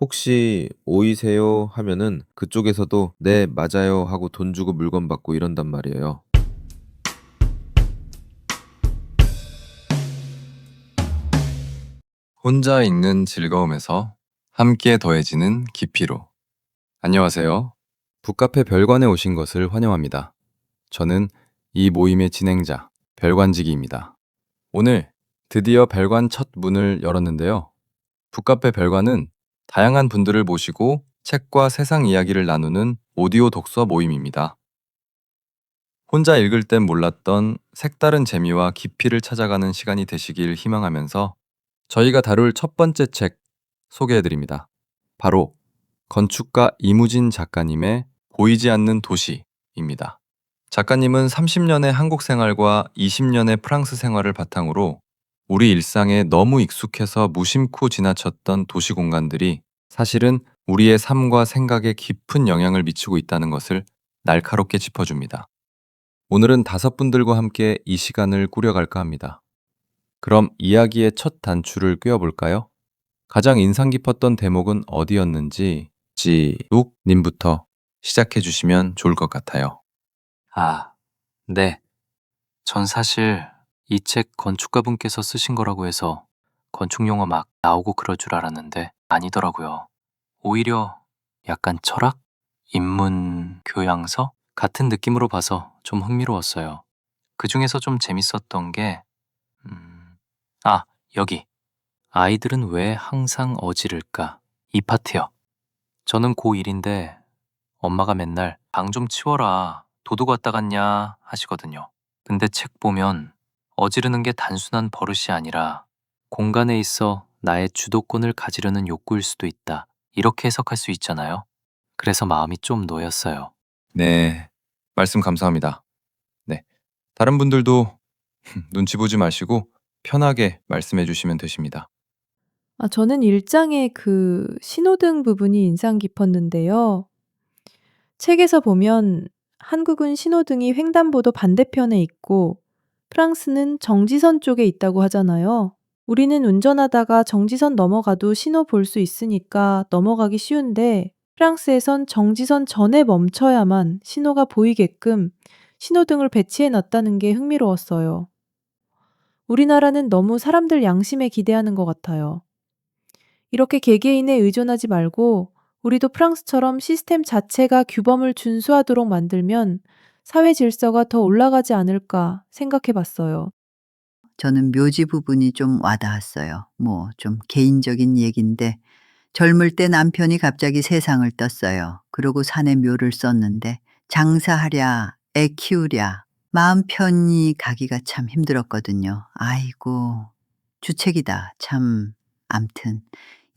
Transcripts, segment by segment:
혹시 오이세요 하면은 그쪽에서도 네, 맞아요 하고 돈 주고 물건 받고 이런단 말이에요. 혼자 있는 즐거움에서 함께 더해지는 깊이로. 안녕하세요. 북카페 별관에 오신 것을 환영합니다. 저는 이 모임의 진행자, 별관지기입니다. 오늘 드디어 별관 첫 문을 열었는데요. 북카페 별관은 다양한 분들을 모시고 책과 세상 이야기를 나누는 오디오 독서 모임입니다. 혼자 읽을 땐 몰랐던 색다른 재미와 깊이를 찾아가는 시간이 되시길 희망하면서 저희가 다룰 첫 번째 책 소개해드립니다. 바로 건축가 이무진 작가님의 보이지 않는 도시입니다. 작가님은 30년의 한국 생활과 20년의 프랑스 생활을 바탕으로 우리 일상에 너무 익숙해서 무심코 지나쳤던 도시 공간들이 사실은 우리의 삶과 생각에 깊은 영향을 미치고 있다는 것을 날카롭게 짚어줍니다. 오늘은 5분들과 함께 이 시간을 꾸려갈까 합니다. 그럼 이야기의 첫 단추를 꿰어볼까요? 가장 인상 깊었던 대목은 어디였는지 지욱님부터 시작해 주시면 좋을 것 같아요. 아, 네. 전 사실 이 책 건축가분께서 쓰신 거라고 해서 건축 용어 막 나오고 그럴 줄 알았는데 아니더라고요. 오히려 약간 철학? 인문 교양서? 같은 느낌으로 봐서 좀 흥미로웠어요. 그 중에서 좀 재밌었던 게, 음, 아, 여기. 아이들은 왜 항상 어지를까? 이 파트요. 저는 고1인데 엄마가 맨날 방 좀 치워라, 도둑 왔다 갔냐 하시거든요. 근데 책 보면 어지르는 게 단순한 버릇이 아니라 공간에 있어 나의 주도권을 가지려는 욕구일 수도 있다. 이렇게 해석할 수 있잖아요. 그래서 마음이 좀 놓였어요. 네, 말씀 감사합니다. 네, 다른 분들도 눈치 보지 마시고 편하게 말씀해 주시면 되십니다. 저는 1장의 그 신호등 부분이 인상 깊었는데요. 책에서 보면 한국은 신호등이 횡단보도 반대편에 있고 프랑스는 정지선 쪽에 있다고 하잖아요. 우리는 운전하다가 정지선 넘어가도 신호 볼 수 있으니까 넘어가기 쉬운데 프랑스에선 정지선 전에 멈춰야만 신호가 보이게끔 신호등을 배치해 놨다는 게 흥미로웠어요. 우리나라는 너무 사람들 양심에 기대하는 것 같아요. 이렇게 개개인에 의존하지 말고 우리도 프랑스처럼 시스템 자체가 규범을 준수하도록 만들면 사회 질서가 더 올라가지 않을까 생각해 봤어요. 저는 묘지 부분이 좀 와닿았어요. 뭐 좀 개인적인 얘긴데 젊을 때 남편이 갑자기 세상을 떴어요. 그러고 산에 묘를 썼는데 장사하랴, 애 키우랴, 마음 편히 가기가 참 힘들었거든요. 아이고, 주책이다. 참, 암튼.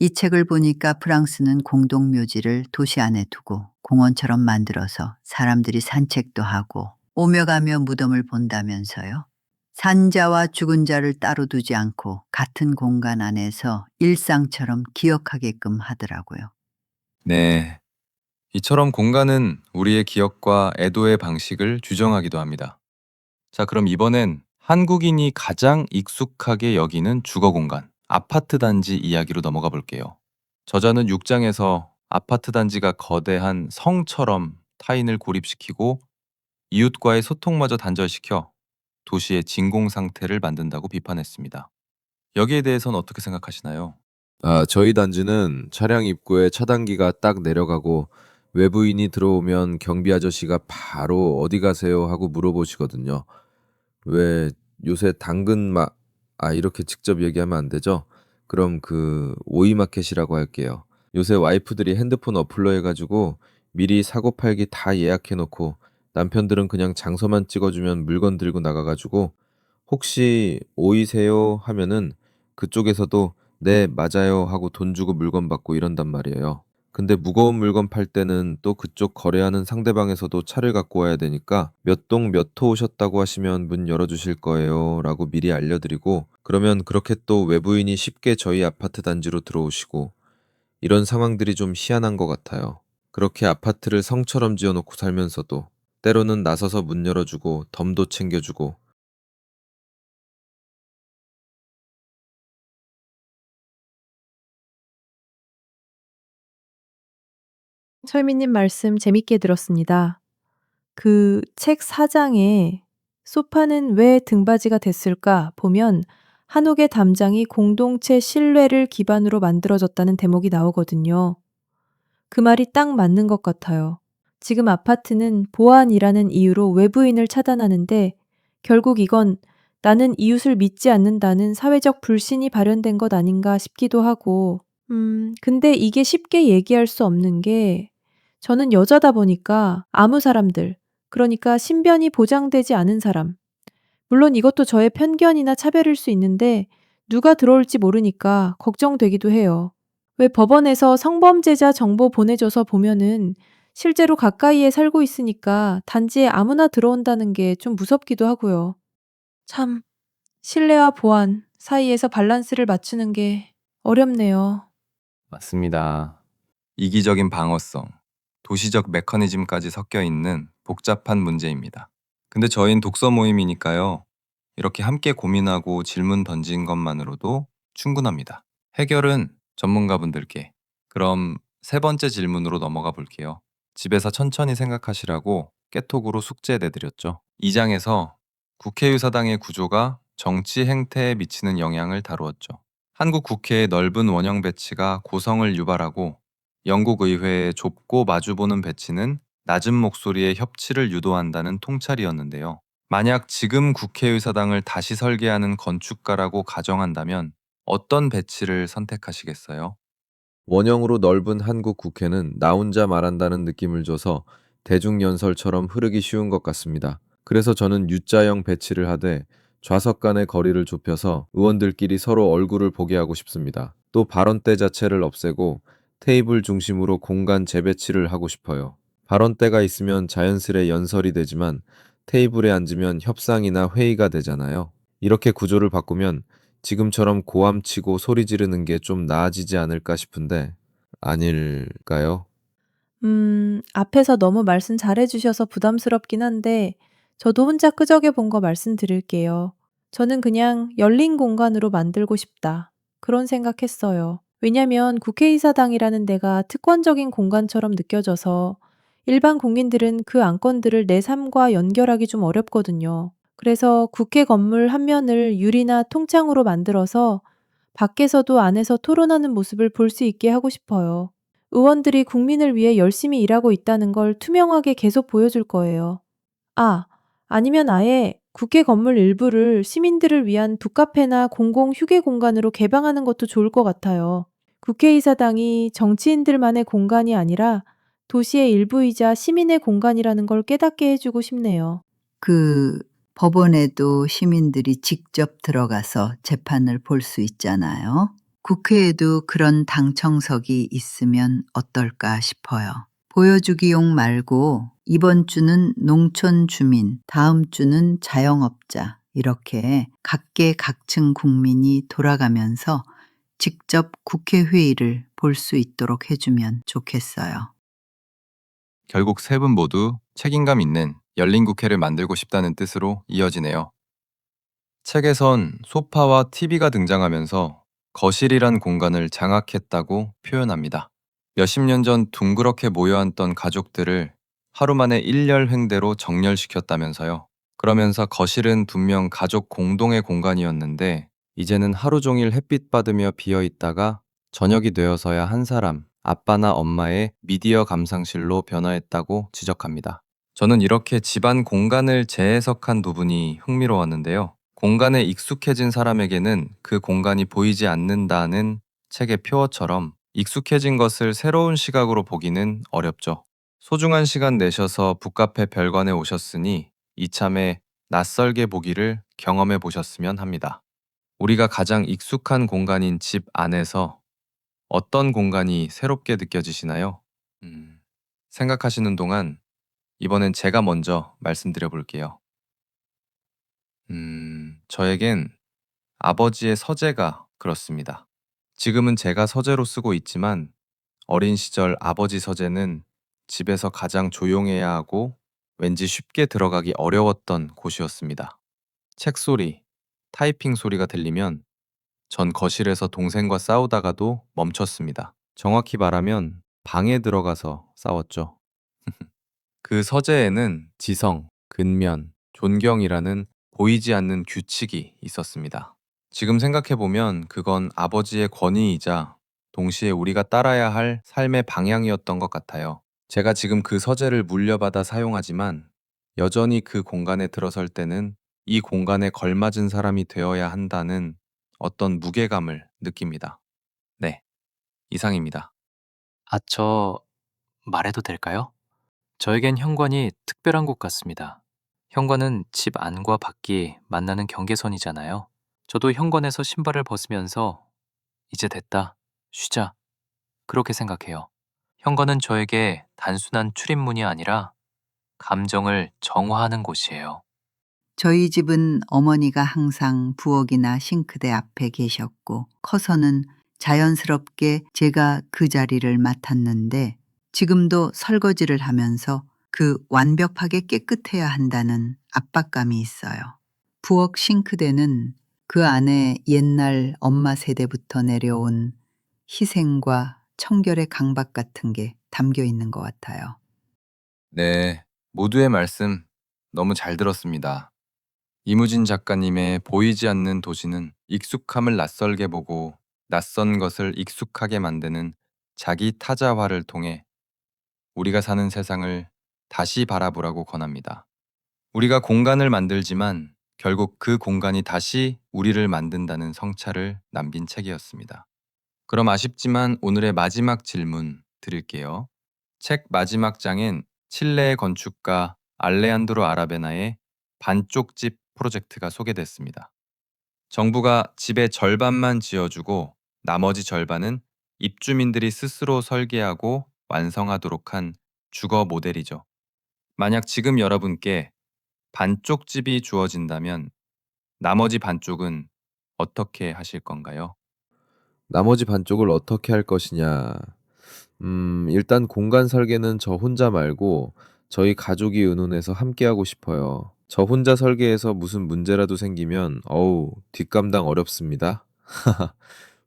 이 책을 보니까 프랑스는 공동묘지를 도시 안에 두고 공원처럼 만들어서 사람들이 산책도 하고 오며 가며 무덤을 본다면서요. 산자와 죽은 자를 따로 두지 않고 같은 공간 안에서 일상처럼 기억하게끔 하더라고요. 네, 이처럼 공간은 우리의 기억과 애도의 방식을 규정하기도 합니다. 자, 그럼 이번엔 한국인이 가장 익숙하게 여기는 주거 공간, 아파트 단지 이야기로 넘어가 볼게요. 저자는 6장에서 아파트 단지가 거대한 성처럼 타인을 고립시키고 이웃과의 소통마저 단절시켜 도시의 진공 상태를 만든다고 비판했습니다. 여기에 대해서는 어떻게 생각하시나요? 저희 단지는 차량 입구에 차단기가 딱 내려가고 외부인이 들어오면 경비 아저씨가 바로 어디 가세요 하고 물어보시거든요. 왜 요새 이렇게 직접 얘기하면 안 되죠? 그럼 그 오이마켓이라고 할게요. 요새 와이프들이 핸드폰 어플로 해가지고 미리 사고 팔기 다 예약해 놓고 남편들은 그냥 장소만 찍어주면 물건 들고 나가가지고 혹시 오이세요 하면은 그쪽에서도 네, 맞아요 하고 돈 주고 물건 받고 이런단 말이에요. 근데 무거운 물건 팔 때는 또 그쪽 거래하는 상대방에서도 차를 갖고 와야 되니까 몇 동 몇 호 오셨다고 하시면 문 열어주실 거예요 라고 미리 알려드리고, 그러면 그렇게 또 외부인이 쉽게 저희 아파트 단지로 들어오시고, 이런 상황들이 좀 희한한 것 같아요. 그렇게 아파트를 성처럼 지어놓고 살면서도 때로는 나서서 문 열어주고 덤도 챙겨주고 철미님 말씀 재밌게 들었습니다. 그 책 4장에 소파는 왜 등받이가 됐을까 보면 한옥의 담장이 공동체 신뢰를 기반으로 만들어졌다는 대목이 나오거든요. 그 말이 딱 맞는 것 같아요. 지금 아파트는 보안이라는 이유로 외부인을 차단하는데 결국 이건 나는 이웃을 믿지 않는다는 사회적 불신이 발현된 것 아닌가 싶기도 하고, 근데 이게 쉽게 얘기할 수 없는 게 저는 여자다 보니까 아무 사람들, 그러니까 신변이 보장되지 않은 사람, 물론 이것도 저의 편견이나 차별일 수 있는데 누가 들어올지 모르니까 걱정되기도 해요. 왜 법원에서 성범죄자 정보 보내줘서 보면은 실제로 가까이에 살고 있으니까 단지에 아무나 들어온다는 게 좀 무섭기도 하고요. 참, 신뢰와 보안 사이에서 밸런스를 맞추는 게 어렵네요. 맞습니다. 이기적인 방어성, 도시적 메커니즘까지 섞여 있는 복잡한 문제입니다. 근데 저희는 독서 모임이니까요. 이렇게 함께 고민하고 질문 던진 것만으로도 충분합니다. 해결은 전문가분들께. 그럼 세 번째 질문으로 넘어가 볼게요. 집에서 천천히 생각하시라고 깨톡으로 숙제 내드렸죠. 2장에서 국회의사당의 구조가 정치 행태에 미치는 영향을 다루었죠. 한국 국회의 넓은 원형 배치가 고성을 유발하고 영국 의회의 좁고 마주보는 배치는 낮은 목소리의 협치를 유도한다는 통찰이었는데요. 만약 지금 국회의사당을 다시 설계하는 건축가라고 가정한다면 어떤 배치를 선택하시겠어요? 원형으로 넓은 한국 국회는 나 혼자 말한다는 느낌을 줘서 대중연설처럼 흐르기 쉬운 것 같습니다. 그래서 저는 U자형 배치를 하되 좌석 간의 거리를 좁혀서 의원들끼리 서로 얼굴을 보게 하고 싶습니다. 또 발언대 자체를 없애고 테이블 중심으로 공간 재배치를 하고 싶어요. 발언대가 있으면 자연스레 연설이 되지만 테이블에 앉으면 협상이나 회의가 되잖아요. 이렇게 구조를 바꾸면 지금처럼 고함치고 소리 지르는 게 좀 나아지지 않을까 싶은데 아닐까요? 앞에서 너무 말씀 잘해주셔서 부담스럽긴 한데 저도 혼자 끄적여 본 거 말씀드릴게요. 저는 그냥 열린 공간으로 만들고 싶다. 그런 생각했어요. 왜냐면 국회의사당이라는 데가 특권적인 공간처럼 느껴져서 일반 국민들은 그 안건들을 내 삶과 연결하기 좀 어렵거든요. 그래서 국회 건물 한 면을 유리나 통창으로 만들어서 밖에서도 안에서 토론하는 모습을 볼 수 있게 하고 싶어요. 의원들이 국민을 위해 열심히 일하고 있다는 걸 투명하게 계속 보여줄 거예요. 아, 아니면 아예 국회 건물 일부를 시민들을 위한 북카페나 공공 휴게 공간으로 개방하는 것도 좋을 것 같아요. 국회의사당이 정치인들만의 공간이 아니라 도시의 일부이자 시민의 공간이라는 걸 깨닫게 해주고 싶네요. 그 법원에도 시민들이 직접 들어가서 재판을 볼 수 있잖아요. 국회에도 그런 당청석이 있으면 어떨까 싶어요. 보여주기용 말고 이번 주는 농촌 주민, 다음 주는 자영업자, 이렇게 각계각층 국민이 돌아가면서 직접 국회 회의를 볼 수 있도록 해주면 좋겠어요. 결국 세 분 모두 책임감 있는 열린 국회를 만들고 싶다는 뜻으로 이어지네요. 책에선 소파와 TV가 등장하면서 거실이란 공간을 장악했다고 표현합니다. 몇십 년 전 둥그렇게 모여앉던 가족들을 하루 만에 일렬 횡대로 정렬시켰다면서요. 그러면서 거실은 분명 가족 공동의 공간이었는데 이제는 하루 종일 햇빛 받으며 비어 있다가 저녁이 되어서야 한 사람, 아빠나 엄마의 미디어 감상실로 변화했다고 지적합니다. 저는 이렇게 집안 공간을 재해석한 부분이 흥미로웠는데요. 공간에 익숙해진 사람에게는 그 공간이 보이지 않는다는 책의 표어처럼 익숙해진 것을 새로운 시각으로 보기는 어렵죠. 소중한 시간 내셔서 북카페 별관에 오셨으니 이참에 낯설게 보기를 경험해 보셨으면 합니다. 우리가 가장 익숙한 공간인 집 안에서 어떤 공간이 새롭게 느껴지시나요? 생각하시는 동안 이번엔 제가 먼저 말씀드려 볼게요. 저에겐 아버지의 서재가 그렇습니다. 지금은 제가 서재로 쓰고 있지만 어린 시절 아버지 서재는 집에서 가장 조용해야 하고 왠지 쉽게 들어가기 어려웠던 곳이었습니다. 책 소리, 타이핑 소리가 들리면 전 거실에서 동생과 싸우다가도 멈췄습니다. 정확히 말하면 방에 들어가서 싸웠죠. 그 서재에는 지성, 근면, 존경이라는 보이지 않는 규칙이 있었습니다. 지금 생각해보면 그건 아버지의 권위이자 동시에 우리가 따라야 할 삶의 방향이었던 것 같아요. 제가 지금 그 서재를 물려받아 사용하지만 여전히 그 공간에 들어설 때는 이 공간에 걸맞은 사람이 되어야 한다는 어떤 무게감을 느낍니다. 네, 이상입니다. 저 말해도 될까요? 저에겐 현관이 특별한 곳 같습니다. 현관은 집 안과 밖이 만나는 경계선이잖아요. 저도 현관에서 신발을 벗으면서 이제 됐다, 쉬자, 그렇게 생각해요. 현관은 저에게 단순한 출입문이 아니라 감정을 정화하는 곳이에요. 저희 집은 어머니가 항상 부엌이나 싱크대 앞에 계셨고 커서는 자연스럽게 제가 그 자리를 맡았는데 지금도 설거지를 하면서 그 완벽하게 깨끗해야 한다는 압박감이 있어요. 부엌 싱크대는 그 안에 옛날 엄마 세대부터 내려온 희생과 청결의 강박 같은 게 담겨 있는 것 같아요. 네, 모두의 말씀 너무 잘 들었습니다. 이무진 작가님의 보이지 않는 도시는 익숙함을 낯설게 보고 낯선 것을 익숙하게 만드는 자기 타자화를 통해 우리가 사는 세상을 다시 바라보라고 권합니다. 우리가 공간을 만들지만 결국 그 공간이 다시 우리를 만든다는 성찰을 남긴 책이었습니다. 그럼 아쉽지만 오늘의 마지막 질문 드릴게요. 책 마지막 장엔 칠레의 건축가 알레한드로 아라베나의 반쪽집 프로젝트가 소개됐습니다. 정부가 집의 절반만 지어주고 나머지 절반은 입주민들이 스스로 설계하고 완성하도록 한 주거 모델이죠. 만약 지금 여러분께 반쪽집이 주어진다면 나머지 반쪽은 어떻게 하실 건가요? 나머지 반쪽을 어떻게 할 것이냐. 일단 공간 설계는 저 혼자 말고 저희 가족이 의논해서 함께 하고 싶어요. 저 혼자 설계해서 무슨 문제라도 생기면 뒷감당 어렵습니다.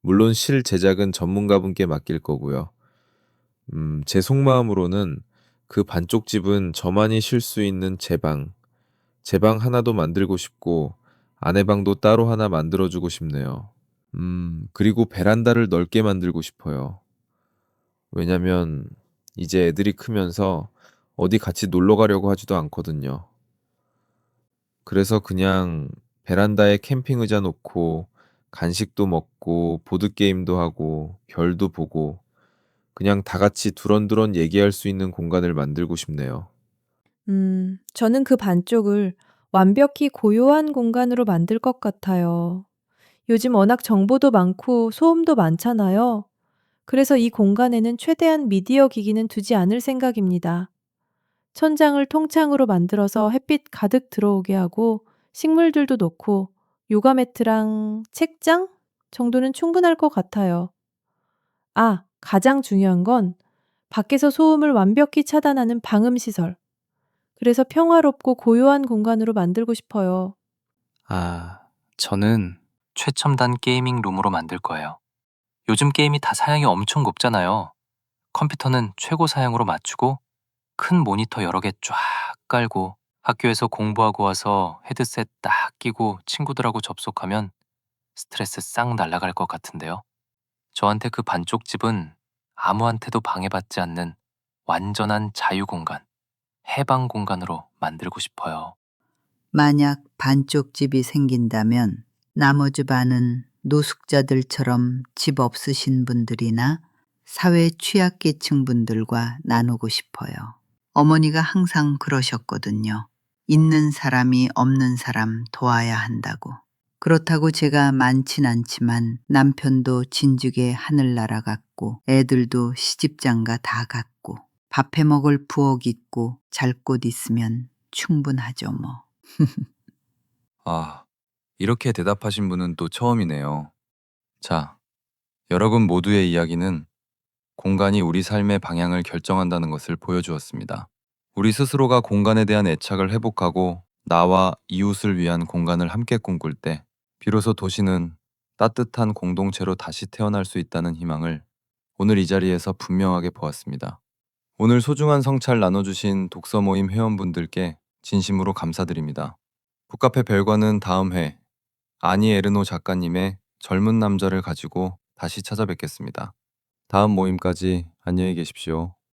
물론 실 제작은 전문가분께 맡길 거고요. 제 속마음으로는 그 반쪽 집은 저만이 쉴 수 있는 제 방 하나도 만들고 싶고 아내 방도 따로 하나 만들어주고 싶네요. 그리고 베란다를 넓게 만들고 싶어요. 왜냐면 이제 애들이 크면서 어디 같이 놀러 가려고 하지도 않거든요. 그래서 그냥 베란다에 캠핑 의자 놓고 간식도 먹고 보드게임도 하고 별도 보고 그냥 다 같이 두런두런 얘기할 수 있는 공간을 만들고 싶네요. 저는 그 반쪽을 완벽히 고요한 공간으로 만들 것 같아요. 요즘 워낙 정보도 많고 소음도 많잖아요. 그래서 이 공간에는 최대한 미디어 기기는 두지 않을 생각입니다. 천장을 통창으로 만들어서 햇빛 가득 들어오게 하고 식물들도 놓고 요가 매트랑 책장 정도는 충분할 것 같아요. 가장 중요한 건 밖에서 소음을 완벽히 차단하는 방음 시설. 그래서 평화롭고 고요한 공간으로 만들고 싶어요. 저는 최첨단 게이밍 룸으로 만들 거예요. 요즘 게임이 다 사양이 엄청 높잖아요. 컴퓨터는 최고 사양으로 맞추고 큰 모니터 여러 개 쫙 깔고 학교에서 공부하고 와서 헤드셋 딱 끼고 친구들하고 접속하면 스트레스 싹 날아갈 것 같은데요. 저한테 그 반쪽 집은 아무한테도 방해받지 않는 완전한 자유 공간, 해방 공간으로 만들고 싶어요. 만약 반쪽 집이 생긴다면 나머지 반은 노숙자들처럼 집 없으신 분들이나 사회 취약계층 분들과 나누고 싶어요. 어머니가 항상 그러셨거든요. 있는 사람이 없는 사람 도와야 한다고. 그렇다고 제가 많진 않지만 남편도 진즉에 하늘나라 갔고 애들도 시집장가 다 갔고 밥해 먹을 부엌 있고 잘 곳 있으면 충분하죠 뭐. 이렇게 대답하신 분은 또 처음이네요. 자, 여러분 모두의 이야기는 공간이 우리 삶의 방향을 결정한다는 것을 보여주었습니다. 우리 스스로가 공간에 대한 애착을 회복하고 나와 이웃을 위한 공간을 함께 꿈꿀 때 비로소 도시는 따뜻한 공동체로 다시 태어날 수 있다는 희망을 오늘 이 자리에서 분명하게 보았습니다. 오늘 소중한 성찰 나눠주신 독서 모임 회원분들께 진심으로 감사드립니다. 북카페 별관은 다음 회 아니 에르노 작가님의 젊은 남자를 가지고 다시 찾아뵙겠습니다. 다음 모임까지 안녕히 계십시오.